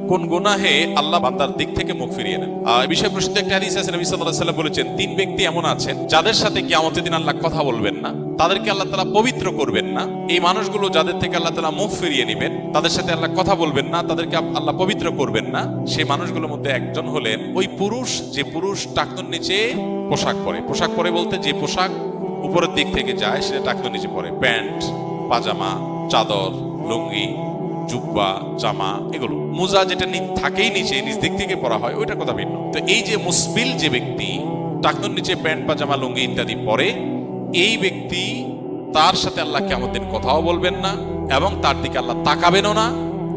কোন গুনাহে আল্লাহ বান্দার দিক থেকে মুখ ফিরিয়ে নেন। এই বিষয়ে প্রসিদ্ধ একটা হাদিস আছে, নবী সাল্লাল্লাহু আলাইহি ওয়াসাল্লাম বলেছেন, তিন ব্যক্তি এমন আছেন যাদের সাথে কিয়ামতের দিন আল্লাহ কথা বলবেন না, তাদেরকে আল্লাহ তাআলা পবিত্র করবেন না। এই মানুষগুলো যাদের থেকে আল্লাহ তাআলা মুখ ফিরিয়ে নেবেন, তাদের সাথে আল্লাহ কথা বলবেন না, তাদেরকে আল্লাহ পবিত্র করবেন না। সেই মানুষগুলোর মধ্যে একজন হলেন ওই পুরুষ, যে পুরুষ টাকনুর নিচে পোশাক পরে। পোশাক পরে বলতে যে পোশাক উপরের দিক থেকে যায় সেটা টাকনুর নিচে পরে, প্যান্ট, পাজামা, চাদর, লুঙ্গি, জুব্বা, জামা, এগুলো। মোজা যেটা থাকেই নিচে, নিচ দিক থেকে পরা হয়, ওইটা কথা ভিন্ন। তো এই যে মুসবিল যে ব্যক্তি টাকনুর নিচে প্যান্ট, পাজামা, লুঙ্গি ইত্যাদি পরে, এই ব্যক্তি তার সাথে আল্লাহ কিয়ামতের দিন কথাও বলবেন না এবং তার দিকে আল্লাহ তাকাবেনও না,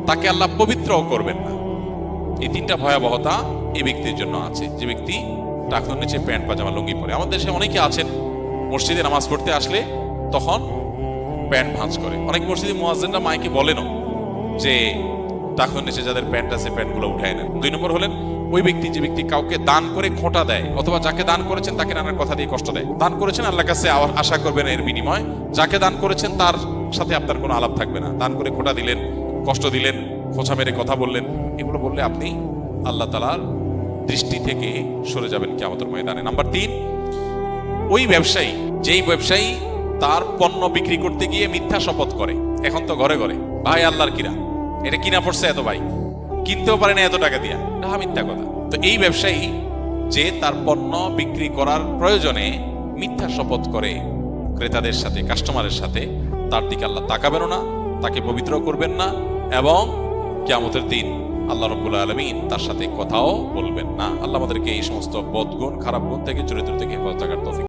তাকে আল্লাহ পবিত্রও করবেন না। এই তিনটা ভয়াবহতা এই ব্যক্তির জন্য আছে, যে ব্যক্তি টাকনুর নিচে প্যান্ট, পাজামা, লুঙ্গি পরে। আমাদের দেশে অনেকে আছেন মসজিদে নামাজ পড়তে আসলে তখন প্যান্ট ভাঁজ করে। অনেক মসজিদে মুয়াজ্জিনরা মাইকে বলেনও যে টাকনুর নিচে যাদের প্যান্ট আছে প্যান্টগুলো উঠায় নেন। 2 নম্বর হলেন ওই ব্যক্তি, যে ব্যক্তি কাউকে দান করে খোঁটা দেয়, অথবা যাকে দান করেছেন তাকে নানান কথা দিয়ে কষ্ট দেয়। দান করেছেন, আল্লাহর কাছে আশা করবেন এর বিনিময়। যাকে দান করেছেন তার সাথে আপনার কোনো আলাপ থাকবে না। দান করে খোঁটা দিলেন, কষ্ট দিলেন, খোঁচা মেরে কথা বললেন, এগুলো বললে আপনি আল্লাহ তাআলার দৃষ্টি থেকে সরে যাবেন কিয়ামতের ময়দানে। নাম্বার 3, ওই ব্যবসায়ী, যেই ব্যবসায়ী তার পণ্য বিক্রি করতে গিয়ে মিথ্যা শপথ করে। এখন তো ঘরে ঘরে ভাই আল্লাহর কিরা, এটা কিনা পড়ছে এত, ভাই কিনতেও পারে না এত টাকা দিয়া, এটা মিথ্যা কথা। তো এই ব্যবসায়ী যে তার পণ্য বিক্রি করার প্রয়োজনে মিথ্যা শপথ করে ক্রেতাদের সাথে, কাস্টমারের সাথে, তার দিকে আল্লাহ তাকাবেন না, তাকে পবিত্র করবেন না এবং কিয়ামতের দিন আল্লাহ রাব্বুল আলামিন তার সাথে কথাও বলবেন না। আল্লাহ আমাদেরকে এই সমস্ত বদগুণ, খারাপ গুণ থেকে, চরিত্র থেকে হেফাজত করার তৌফিক